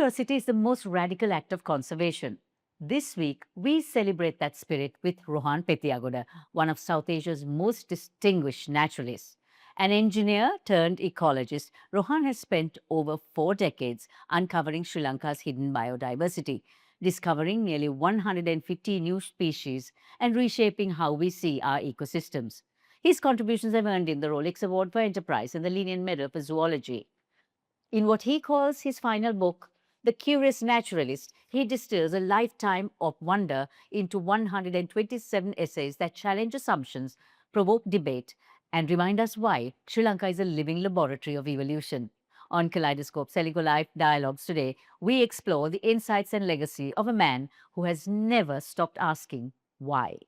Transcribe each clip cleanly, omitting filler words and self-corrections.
Curiosity is the most radical act of conservation. This week, we celebrate that spirit with Rohan Pethiyagoda, one of South Asia's most distinguished naturalists. An engineer turned ecologist, Rohan has spent over 4 decades uncovering Sri Lanka's hidden biodiversity, discovering nearly 150 new species, and reshaping how we see our ecosystems. His contributions have earned him the Rolex Award for Enterprise and the Linnean Medal for Zoology. In what he calls his final book, The Curious Naturalist, he distills a lifetime of wonder into 127 essays that challenge assumptions, provoke debate, and remind us why Sri Lanka is a living laboratory of evolution. On Kaleidoscope Dialogues today, we explore the insights and legacy of a man who has never stopped asking why.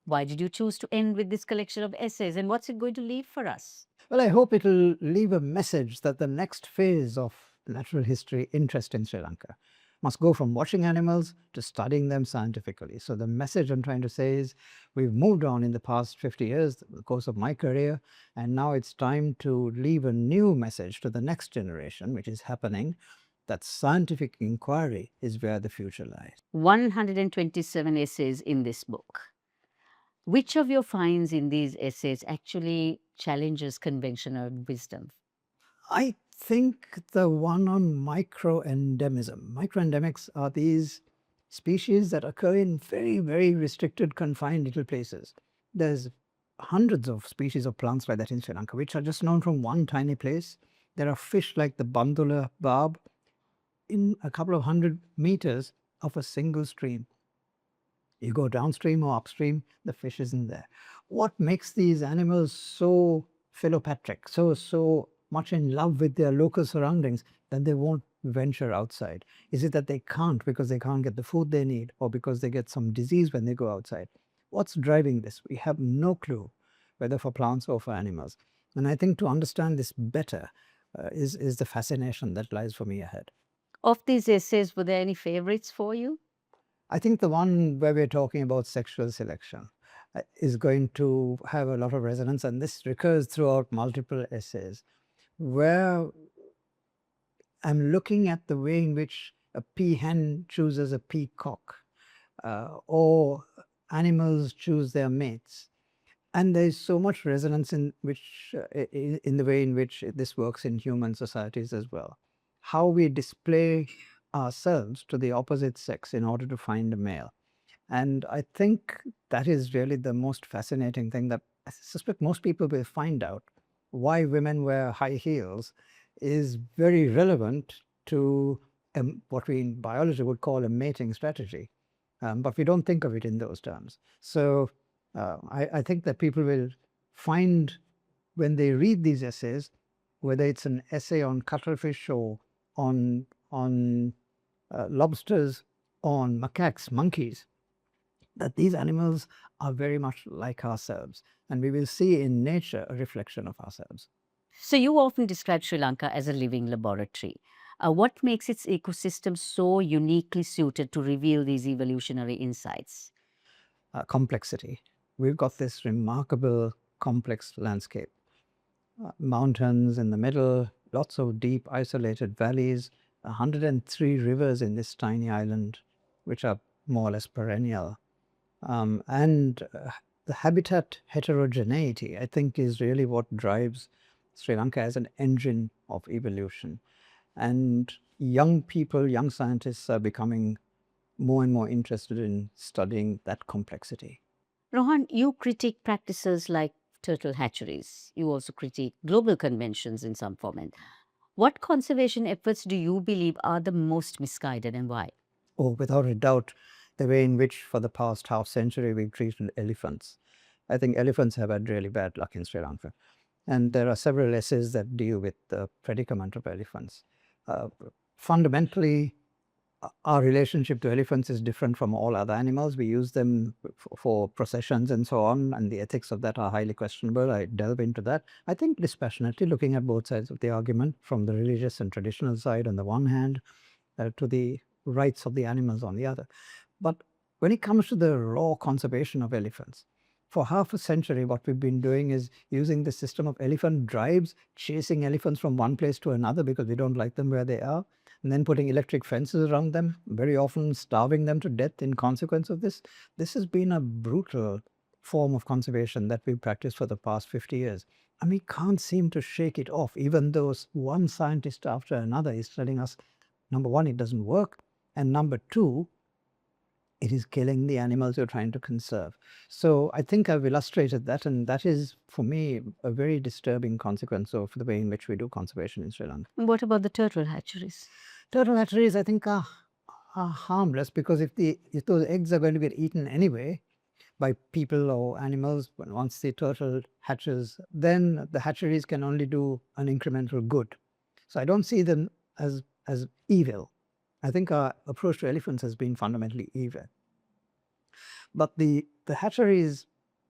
Why did you choose to end with this collection of essays, and what's it going to leave for us? Well, I hope it'll leave a message that the next phase of natural history interest in Sri Lanka must go from watching animals to studying them scientifically. So the message I'm trying to say is we've moved on in the past 50 years, the course of my career, and now it's time to leave a new message to the next generation, which is happening, that scientific inquiry is where the future lies. 127 essays in this book. Which of your finds in these essays actually challenges conventional wisdom? I think the one on microendemism. Microendemics are these species that occur in very, very restricted, confined little places. There's hundreds of species of plants like that in Sri Lanka, which are just known from one tiny place. There are fish like the bandula barb in a couple of 100 meters of a single stream. You go downstream or upstream, the fish isn't there. What makes these animals so philopatric, so much in love with their local surroundings that they won't venture outside? Is it that they can't because they can't get the food they need, or because they get some disease when they go outside? What's driving this? We have no clue, whether for plants or for animals. And I think to understand this better is the fascination that lies for me ahead. Of these essays, were there any favorites for you? I think the one where we're talking about sexual selection is going to have a lot of resonance, and this recurs throughout multiple essays, where I'm looking at the way in which a peahen chooses a peacock, or animals choose their mates. And there's so much resonance in the way in which this works in human societies as well. How we display ourselves to the opposite sex in order to find a male. And I think that is really the most fascinating thing that I suspect most people will find out. Why women wear high heels is very relevant to what we in biology would call a mating strategy. But we don't think of it in those terms. So I think that people will find when they read these essays, whether it's an essay on cuttlefish or on lobsters, on macaques, monkeys, that these animals are very much like ourselves. And we will see in nature a reflection of ourselves. So, you often describe Sri Lanka as a living laboratory. What makes its ecosystem so uniquely suited to reveal these evolutionary insights? Complexity. We've got this remarkable complex landscape. Mountains in the middle, lots of deep isolated valleys, 103 rivers in this tiny island, which are more or less perennial. And the habitat heterogeneity, I think, is really what drives Sri Lanka as an engine of evolution. And young people, young scientists are becoming more and more interested in studying that complexity. Rohan, you critique practices like turtle hatcheries. You also critique global conventions in some form. What conservation efforts do you believe are the most misguided, and why? Oh, without a doubt, the way in which for the past half century we've treated elephants. I think elephants have had really bad luck in Sri Lanka. And there are several essays that deal with the predicament of elephants. Fundamentally, our relationship to elephants is different from all other animals. We use them for processions and so on, and the ethics of that are highly questionable. I delve into that. I think dispassionately, looking at both sides of the argument, from the religious and traditional side on the one hand, to the rights of the animals on the other. But when it comes to the raw conservation of elephants, for half a century, what we've been doing is using the system of elephant drives, chasing elephants from one place to another because we don't like them where they are. and then putting electric fences around them, very often starving them to death in consequence of this. This has been a brutal form of conservation that we've practiced for the past 50 years. And we can't seem to shake it off, even though one scientist after another is telling us, number one, it doesn't work, and number two, it is killing the animals you're trying to conserve. So I think I've illustrated that, and that is, for me, a very disturbing consequence of the way in which we do conservation in Sri Lanka. What about the turtle hatcheries? Turtle hatcheries, I think, are harmless, because if those eggs are going to get eaten anyway by people or animals, once the turtle hatches, then the hatcheries can only do an incremental good. So I don't see them as evil. I think our approach to elephants has been fundamentally evil. But the hatcheries,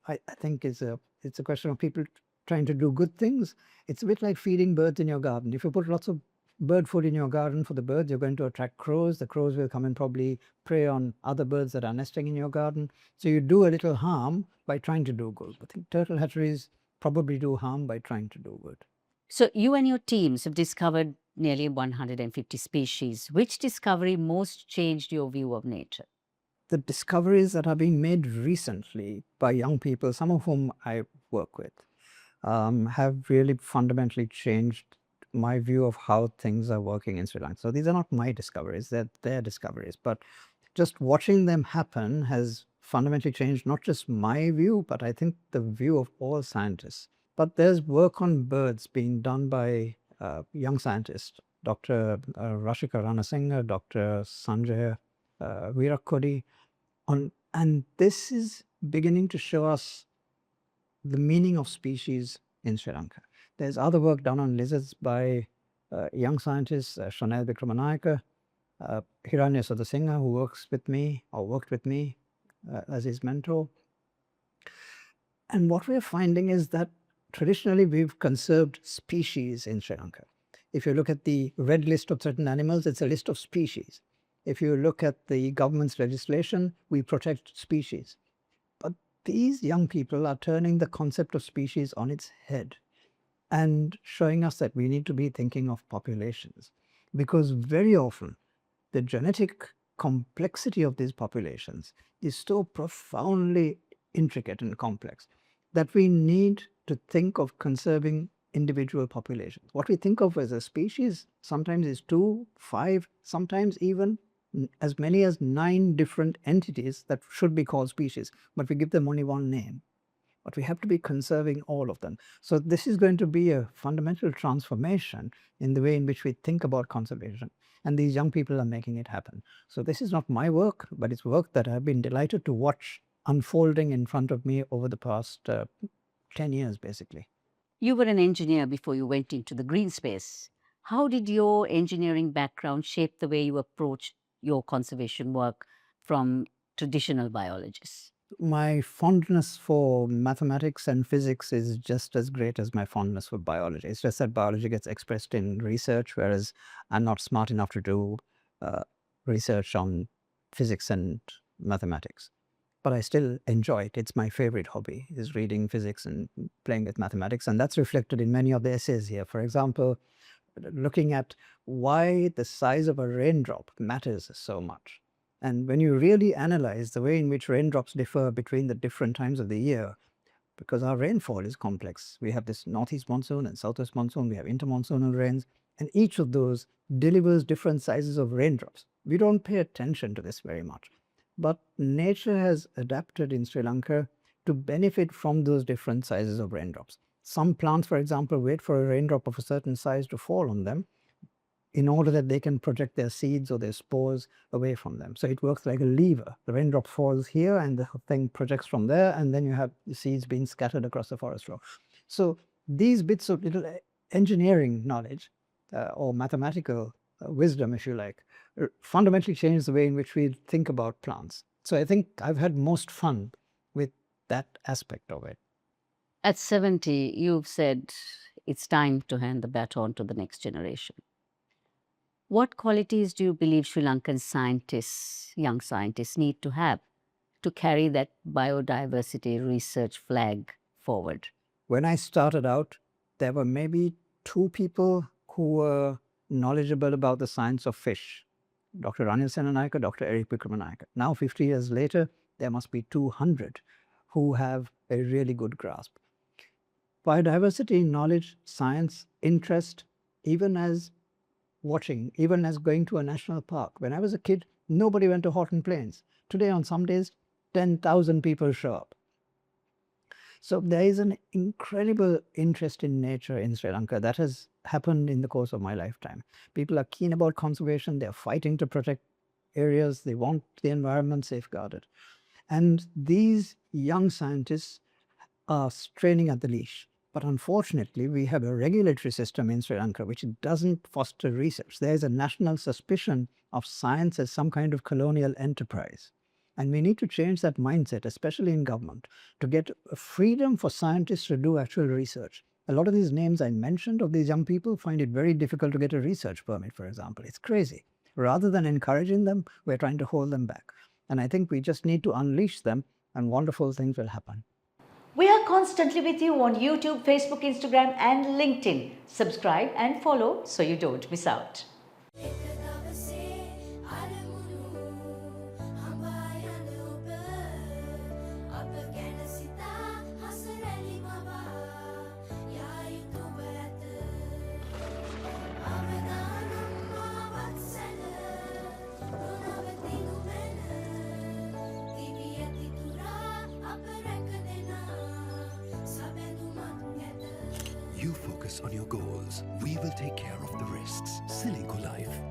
I think, it's a question of people trying to do good things. It's a bit like feeding birds in your garden. If you put lots of bird food in your garden for the birds, you're going to attract crows. The crows will come and probably prey on other birds that are nesting in your garden. So you do a little harm by trying to do good. I think turtle hatcheries probably do harm by trying to do good. So you and your teams have discovered nearly 150 species. Which discovery most changed your view of nature? The discoveries that are being made recently by young people, some of whom I work with, have really fundamentally changed my view of how things are working in Sri Lanka. So these are not my discoveries, they're their discoveries. But just watching them happen has fundamentally changed not just my view, but I think the view of all scientists. But there's work on birds being done by young scientists, Dr. Rashika Ranasinghe, Dr. Sanjay Virakodi, and this is beginning to show us the meaning of species in Sri Lanka. There's other work done on lizards by young scientists, Chanel Vikramanayaka, Hiranya Sadasinghe, who works with me or worked with me as his mentor. And what we're finding is that traditionally we've conserved species in Sri Lanka. If you look at the red list of certain animals, it's a list of species. If you look at the government's legislation, we protect species. But these young people are turning the concept of species on its head and showing us that we need to be thinking of populations, because very often the genetic complexity of these populations is so profoundly intricate and complex that we need to think of conserving individual populations. What we think of as a species sometimes is 2, 5, sometimes even as many as 9 different entities that should be called species, but we give them only one name. But we have to be conserving all of them. So this is going to be a fundamental transformation in the way in which we think about conservation. And these young people are making it happen. So this is not my work, but it's work that I've been delighted to watch unfolding in front of me over the past 10 years, basically. You were an engineer before you went into the green space. How did your engineering background shape the way you approach your conservation work from traditional biologists? My fondness for mathematics and physics is just as great as my fondness for biology. It's just that biology gets expressed in research, whereas I'm not smart enough to do research on physics and mathematics. But I still enjoy it. It's my favorite hobby, is reading physics and playing with mathematics. And that's reflected in many of the essays here. For example, looking at why the size of a raindrop matters so much. And when you really analyze the way in which raindrops differ between the different times of the year, because our rainfall is complex. We have this northeast monsoon and southwest monsoon, we have intermonsoonal rains, and each of those delivers different sizes of raindrops. We don't pay attention to this very much. But nature has adapted in Sri Lanka to benefit from those different sizes of raindrops. Some plants, for example, wait for a raindrop of a certain size to fall on them in order that they can project their seeds or their spores away from them. So it works like a lever. The raindrop falls here and the thing projects from there, and then you have the seeds being scattered across the forest floor. So these bits of little engineering knowledge or mathematical wisdom, if you like, fundamentally change the way in which we think about plants. So I think I've had most fun with that aspect of it. At 70, you've said it's time to hand the baton to the next generation. What qualities do you believe Sri Lankan scientists, young scientists, need to have to carry that biodiversity research flag forward? When I started out, there were maybe 2 people who were knowledgeable about the science of fish. Dr. Ranil Senanayake, Dr. Eric Vikramanayake. Now, 50 years later, there must be 200 who have a really good grasp. Biodiversity, knowledge, science, interest, even as watching, even as going to a national park. When I was a kid, nobody went to Horton Plains. Today, on some days, 10,000 people show up. So there is an incredible interest in nature in Sri Lanka that has happened in the course of my lifetime. People are keen about conservation. They're fighting to protect areas. They want the environment safeguarded. And these young scientists are straining at the leash. But unfortunately, we have a regulatory system in Sri Lanka which doesn't foster research. There is a national suspicion of science as some kind of colonial enterprise. And we need to change that mindset, especially in government, to get freedom for scientists to do actual research. A lot of these names I mentioned of these young people find it very difficult to get a research permit, for example. It's crazy. Rather than encouraging them, we're trying to hold them back. And I think we just need to unleash them and wonderful things will happen. We are constantly with you on YouTube, Facebook, Instagram, and LinkedIn. Subscribe and follow so you don't miss out. You focus on your goals. We will take care of the risks. Silico Life.